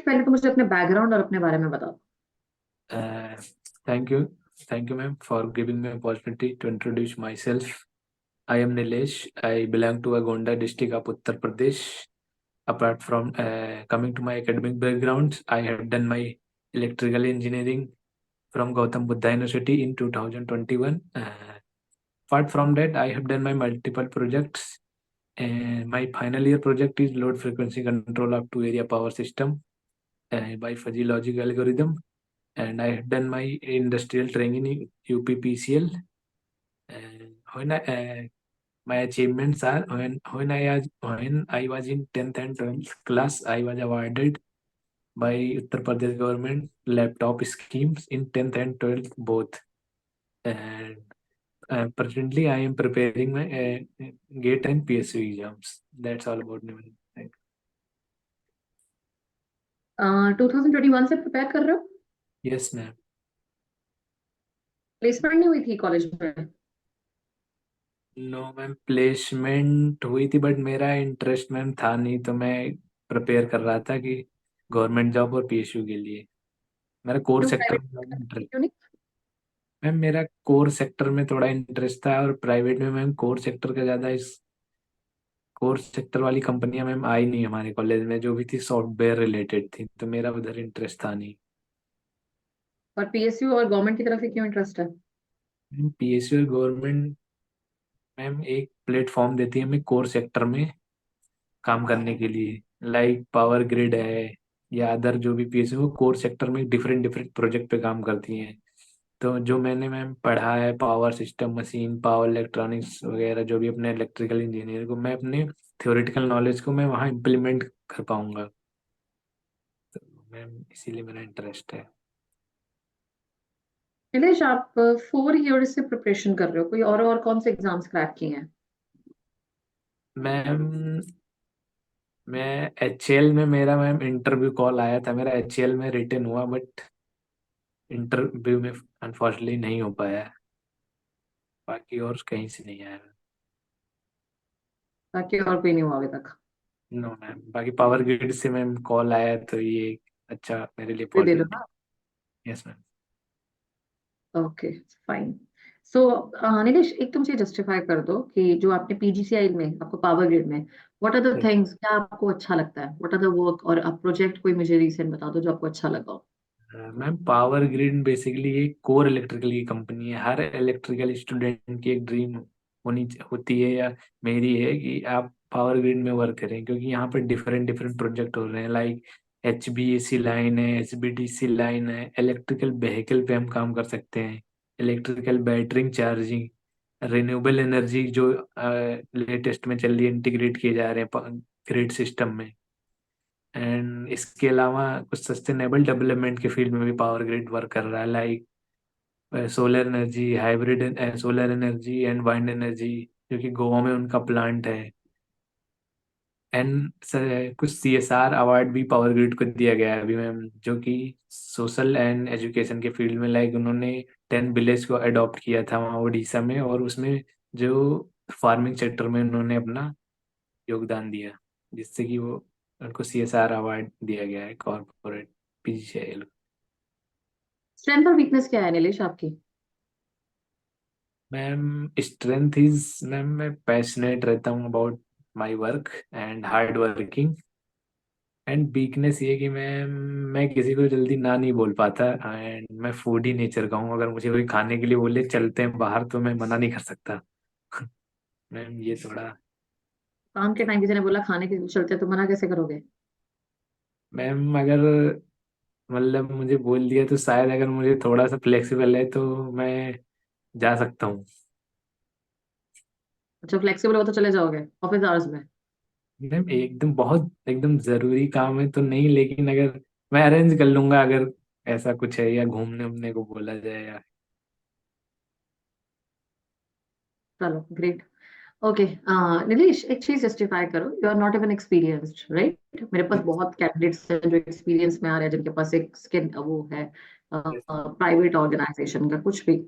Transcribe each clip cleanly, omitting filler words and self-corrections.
पहले तो मुझे अपने बैकग्राउंड और अपने बारे में बताओ। Uh, thank you. Thank you, ma'am, for giving me opportunity to introduce myself. I am Nilesh. I belong to Agonda district of Uttar Pradesh. Apart from coming to my academic background, I have done my electrical engineering from Gautam Buddha University in 2021. Apart from that, I have done my multiple projects. And my final year project is load frequency control of two area power system by fuzzy logic algorithm. And I have done my industrial training in UPPCL. And my achievements are when I was in 10th and 12th class, I was awarded by Uttar Pradesh government laptop schemes in 10th and 12th both. And presently, I am preparing my GATE and PSU exams. That's all about me. Thank 2021 से prepare कर रहे हो? you. Yes, ma'am. Placement नहीं हुई थी college में? No ma'am, placement हुई थी बट मेरा इंटरेस्ट मैम था नहीं, तो मैं प्रिपेयर कर रहा था कि गवर्नमेंट जॉब और पीएसयू के लिए। मेरा कोर क्यों सेक्टर प्राइवेट में इंटरेस्ट, क्यों नहीं? मैम मेरा कोर सेक्टर में थोड़ा इंटरेस्ट था, और प्राइवेट में मैम कोर सेक्टर का ज़्यादा इस कोर सेक्टर वाली कंपनियां मैम आई नहीं हमारे कॉलेज में, जो भी थी सॉफ्टवेयर रिलेटेड थी, तो मेरा उधर इंटरेस्ट था नहीं। और पीएसयू और गवर्नमेंट की तरफ से क्यों इंटरेस्ट है? पीएसयू और गवर्नमेंट मैम एक प्लेटफॉर्म देती है हमें कोर सेक्टर में काम करने के लिए, लाइक पावर ग्रिड है या अदर जो भी पीएसयू वो कोर सेक्टर में डिफरेंट डिफरेंट प्रोजेक्ट पे काम करती हैं। तो जो मैंने मैम पढ़ा है power system machine power electronics वगैरह, जो भी अपने इलेक्ट्रिकल इंजीनियर को मैं अपने थ्योरेटिकल नॉलेज को मैं वहाँ इम्प्लीमेंट कर पाऊंगा, तो मैम इसीलिए मेरा इंटरेस्ट है। नीलेश, आप 4 इयर्स से प्रिपरेशन कर रहे हो, कोई और कौन से एग्जाम्स क्रैक किए हैं? मैम मैं एचएल में मेरा मैम इंटरव्यू कॉल आया था, मेरा एचएल में रिटर्न हुआ बट इंटरव्यू में अनफॉर्चुनेटली नहीं हो पाया, बाकी और कहीं से नहीं आया। ताकि और कोई नहीं हुआ अभी तक? नो मैम, बाकी पावर ग्रिड से मैम कॉल आया, तो ये अच्छा मेरे लिए ये दे दो अपॉर्चुनिटी। ना। Yes ma'am. Okay, fine. So Nilesh, एक तो मुझे जस्टिफाई कर दो कि जो आपने पीजीसीआई में, आपको पावर ग्रिड में, व्हाट आर द थिंग्स, क्या आपको अच्छा लगता है, व्हाट आर द वर्क, और आप प्रोजेक्ट कोई मुझे रीसेंट बता दो जो आपको अच्छा लगा हो। मैम पावर ग्रिड बेसिकली एक कोर इलेक्ट्रिकल की कंपनी है, हर इलेक्ट्रिकल स्टूडेंट की एक ड्रीम होती है, या मेरी है कि आप पावर ग्रिड में वर्क करें, क्योंकि यहाँ पर डिफरेंट डिफरेंट प्रोजेक्ट हो रहे हैं, लाइक HVAC लाइन है, HVDC लाइन है, इलेक्ट्रिकल व्हीकल पे हम काम कर सकते हैं, electrical battery charging, renewable energy जो लेटेस्ट में चल रही है, इंटीग्रेट किए जा रहे हैं ग्रिड सिस्टम में। एंड इसके अलावा कुछ सस्टेनेबल डेवलपमेंट के फील्ड में भी पावर ग्रिड वर्क कर रहा है, like solar energy, hybrid solar energy and wind energy, जो कि गोवा में उनका प्लांट है। एंड कुछ CSR अवार्ड भी पावर ग्रिड को दिया गया है अभी मैम, जो कि सोशल एंड एजुकेशन के फील्ड में, लाइक उन्होंने 10 विलेज को अडॉप्ट किया था वहाँ उड़ीसा में, और उसमें जो फार्मिंग सेक्टर में उन्होंने अपना योगदान दिया, जिससे कि वो उनको CSR अवार्ड दिया गया है कॉर्पोरेट PGCIL। स्ट्रेंथ और वीकनेस क्या है नीलेश आपकी? मैम स्ट्रेंथ इज मैम मैं पैशनेट रहता हूँ about my work and hard working. And weakness ये कि मैं किसी को जल्दी ना नहीं बोल पाता, एंड मैं फूडी नेचर का हूँ, अगर मुझे कोई खाने के लिए बोले चलते हैं बाहर तो मैं मना नहीं कर सकता। मैम ये थोड़ा, काम के टाइम किसी ने बोला खाने के लिए चलते तो मना कैसे करोगे? मैम अगर मतलब मुझे बोल दिया तो शायद अगर मुझे थोड़ा सा फ्लेक्सिबल है तो मैं जा सकता हूँ। अच्छा, फ्लेक्सिबल हो तो चले जाओगे ऑफिस आवर्स में? मैम एकदम बहुत एकदम जरूरी काम है तो नहीं, लेकिन अगर मैं अरेंज कर लूंगा अगर ऐसा कुछ है, या घूमने उमने को बोला जाए या। चलो, ग्रेट। ओके, नीलेश, एक चीज जस्टिफाई करो, you are not even experienced, right? मेरे पास यस। बहुत कैंडिडेट्स हैं जो एक्सपीरियंस में आ रहे हैं, जिनके पास एक स्किन वो है, यस। प्राइवेट ऑर्गेनाइजेशन का कुछ भी।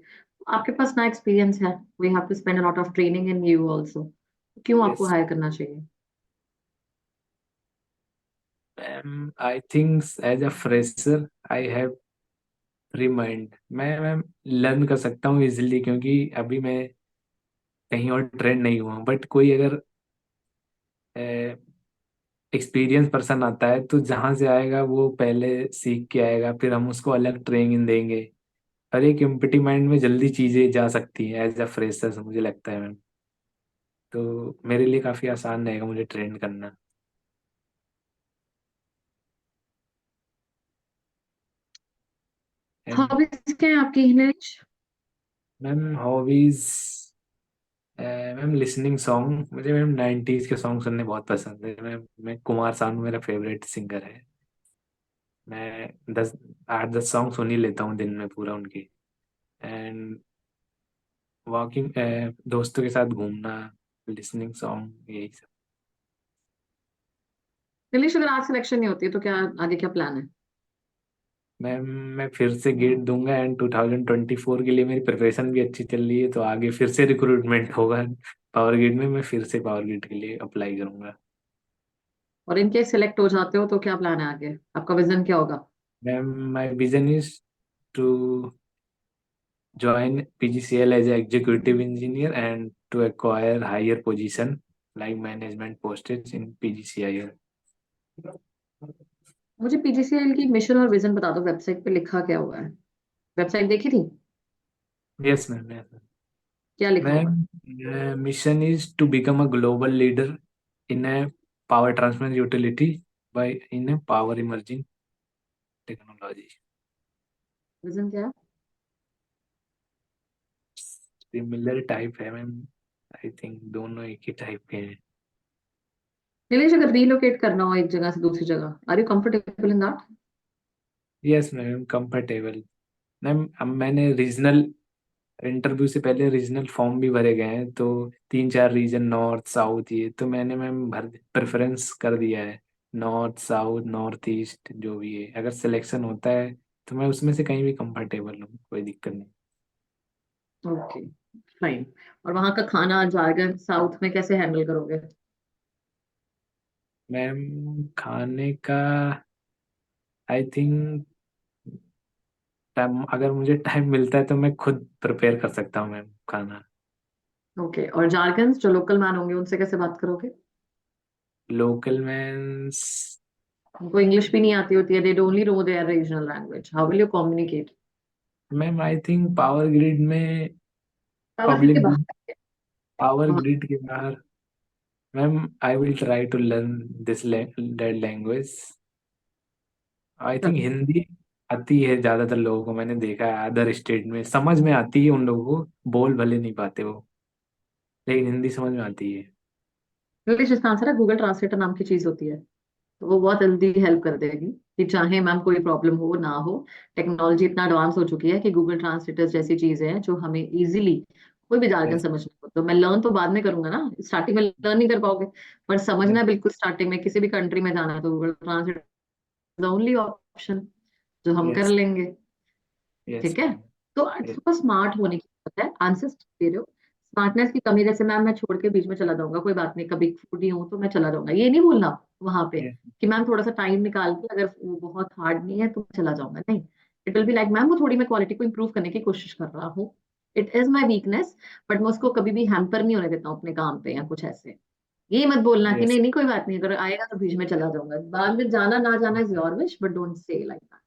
आपके पास ना एक्सपीरियंस है, we have to spend a lot of training in you also. क्यों आपको यस। हायर करना चाहिए? Ma'am I think as a fresher I have free mind. मैं लर्न कर सकता हूँ इजिली, क्योंकि अभी मैं कहीं और ट्रेंड नहीं हुआ। बट कोई अगर एक्सपीरियंस पर्सन आता है तो जहाँ से आएगा वो पहले सीख के आएगा, फिर हम उसको अलग ट्रेनिंग देंगे। और एक एम्प्टी माइंड में जल्दी चीजें जा सकती हैं एज अ फ्रेशर, मुझे लगता है मैम। तो मेरे लिए काफी आसान रहेगा मुझे ट्रेन करना। एंड हॉबीज क्या है आपकी Hinesh? Ma'am hobbies, ma'am listening song, मुझे मैम 90s के सॉन्ग सुनने बहुत पसंद है। मैं कुमार सानू मेरा फेवरेट सिंगर है। मैं 8-10 सॉन्ग सुन ही लेता हूँ दिन में पूरा उनकी। एंड वॉकिंग, दोस्तों के साथ घूमना, लिसनिंग सॉन्ग, यही सब। निलेश, अगर आज सिलेक्शन नहीं होती तो क्या आगे क्या प्लान है? मैम मैं फिर से गेट दूंगा, एंड 2024 के लिए मेरी प्रिपरेशन भी अच्छी चल रही है, तो आगे फिर से रिक्रूटमेंट होगा पावर ग्रिड में। मैं फिर से पावर ग्रिड के लिए अप्लाई करूंगा। और इनके सिलेक्ट हो जाते हो तो क्या प्लान है आगे? आपका विजन क्या होगा? Ma'am my vision is to join PGCIL as an executive engineer and to acquire higher position like management postage in PGCIL. मुझे पीजीसीएल की मिशन और विजन बता दो, वेबसाइट पे लिखा क्या हुआ है? वेबसाइट देखी थी? Yes, ma'am. Yes, ma'am. क्या लिखा हुआ है? Ma'am, mission is to become a global leader in a power transmission utility by in a power emerging technology. Vision क्या है? Similar type है मैम। आई थिंक दोनों एक ही टाइप के हैं। नीलेश, अगर रीलोकेट करना हो एक जगह से दूसरी जगह, are you comfortable in that? Yes ma'am, comfortable. Ma'am अब मैंने रीजनल इंटरव्यू से पहले रीजनल फॉर्म भी भरे गए हैं, तो 3-4 रीजन, नॉर्थ साउथ, ये तो मैंने मैम भर प्रेफरेंस कर दिया है। नॉर्थ साउथ नॉर्थ ईस्ट जो भी है, अगर सिलेक्शन होता है तो मैं उसमें से कहीं भी कंफर्टेबल हूँ, कोई दिक्कत नहीं। Okay, fine. और वहां का खाना जार्गन साउथ में कैसे हैंडल करोगे? मैम खाने का आई थिंक टाइम, अगर मुझे टाइम मिलता है तो मैं खुद प्रिपेयर कर सकता हूँ मैम खाना। ओके, और जार्गन जो लोकल मैन होंगे उनसे कैसे बात करोगे? लोकल मीन्स उनको इंग्लिश भी नहीं आती होती है, they only know their regional language, how will you communicate? Ma'am I think power grid में पावर ग्रिड के पब्लिक, बाहर? पावर वहाँ ग्रिड के बाहर ma'am I will try to learn this that language. I think Hindi आती है ज्यादातर लोगों को, मैंने देखा है अदर स्टेट में समझ में आती है उन लोगों को, बोल भले नहीं पाते वो, लेकिन हिंदी समझ में आती है। इंग्लिश इसका आंसर है, गूगल ट्रांसलेटर नाम की चीज होती है। तो वो बहुत जल्दी हेल्प कर देगी कि चाहे मैम कोई प्रॉब्लम हो ना हो। टेक्नोलॉजी इतना एडवांस हो चुकी है कि गूगल ट्रांसलेटर्स जैसी चीजें हैं जो हमें इजीली कोई भी जार्गन यस। समझने को, तो मैं लर्न तो बाद में करूंगा ना, स्टार्टिंग में लर्न नहीं कर पाओगे। पर समझना बिल्कुल स्टार्टिंग में, किसी भी कंट्री में जाना है तो Google translator the only option जो हम कर यस। लेंगे। यस ठीक है। मैम। तो यस। थोड़ा स्मार्ट होने की जरूरत है, आंसर दे रहे हो। स्मार्टनेस की कमी, जैसे मैम मैं छोड़ के बीच में चला जाऊंगा, कोई बात नहीं, कभी फूडी हूँ तो मैं चला जाऊंगा, ये नहीं बोलना वहां पे यस। कि मैम थोड़ा सा टाइम निकाल के, अगर वो बहुत हार्ड नहीं है तो मैं चला जाऊंगा, नहीं। It will be like ma'am वो थोड़ी मैं क्वालिटी को इंप्रूव करने की कोशिश कर रहा हूँ, it is my weakness, but मैं उसको कभी भी हैम्पर नहीं होने देता हूँ अपने काम पे या कुछ ऐसे। ये मत बोलना कि यस। नहीं नहीं कोई बात नहीं, अगर आएगा तो बीच में चला जाऊंगा, बाद में जाना ना जाना is your wish, but don't say like that.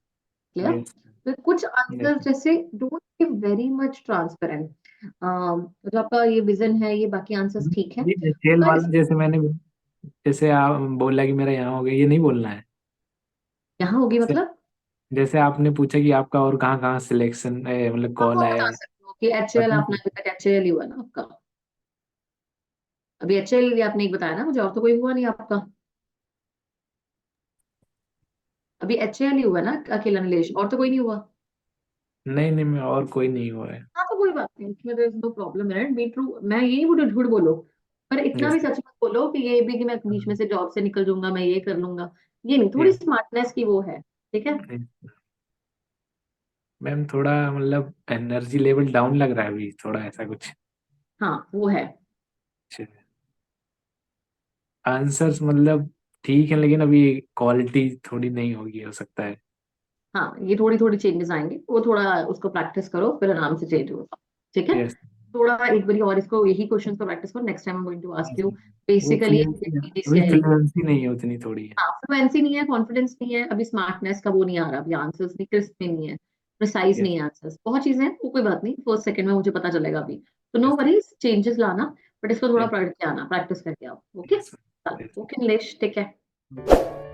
Clear? Yes. तो कुछ यस। आंसर जैसे don't be very much transparent. जो आपका ये विजन है, ये बाकी आंसर्स ठीक है, ये सेल थोड़ा वाला इस जैसे मैंने, जैसे आप बोला कि मेरा यहाँ हो गया, ये नहीं बोलना है। यहाँ होगी जैसे मतलब। जैसे आपने पूछा कि आपका और कहाँ कहाँ सिलेक्शन मतलब आप कॉल वो आया बता है, सकते हो कि एच एल, बता अपना अभी सकते तक एच एल ही हुआ ना आपका? अभी एच एल आपने एक बताया ना मुझे, और तो कोई हुआ नहीं आपका? अभी एच एल ही हुआ ना अकेला नीलेश, और तो कोई नहीं हुआ? हैं? नहीं नहीं, मैं और कोई नहीं हुआ है। हाँ तो कोई बात नहीं, इसमें तो नो प्रॉब्लम है, बी ट्रू, मैं यही बोलूँ झूठ बोलो, पर इतना यस। भी सच मत बोलो कि ये भी कि मैं बीच में से जॉब से निकल जाऊंगा, मैं ये कर लूंगा। ये नहीं, थोड़ी यस। स्मार्टनेस की वो है। ठीक है। मैम थोड़ा मतलब एनर्जी लेवल डाउन लग रहा है अभी, थोड़ा ऐसा कुछ। हाँ वो है। आंसर्स मतलब ठीक है, लेकिन अभी क्वालिटी थोड़ी नहीं होगी, हो सकता है। हाँ, ये थोड़ी थोड़ी चेंजेस आएंगे, वो थोड़ा उसको प्रैक्टिस करो, फिर आराम से चेंज होगा। ठीक है। यस। थोड़ा एक बारी और इसको यही क्वेश्चंस को प्रैक्टिस करो, next time I am going to ask you वो बेसिकली फ्लुएंसी है, अभी पीजीसीआई। फ्लुएंसी नहीं है, उतनी थोड़ी है। हाँ, फ्लुएंसी नहीं है, कॉन्फिडेंस नहीं है, अभी स्मार्टनेस का वो नहीं आ रहा, अभी आंसर्स नहीं, क्रिस्प में नहीं है, प्रिसाइज यस। नहीं है आंसर्स, बहुत चीजें हैं, वो कोई बात नहीं, फर्स्ट सेकंड में मुझे पता चलेगा अभी। तो नो यस। वरीज, चेंजेस लाना, बट इसको थोड़ा यस। पढ़ के आना, प्रैक्टिस करके आओ। ओके। यस। ओके नीलेश, ठीक है। यस।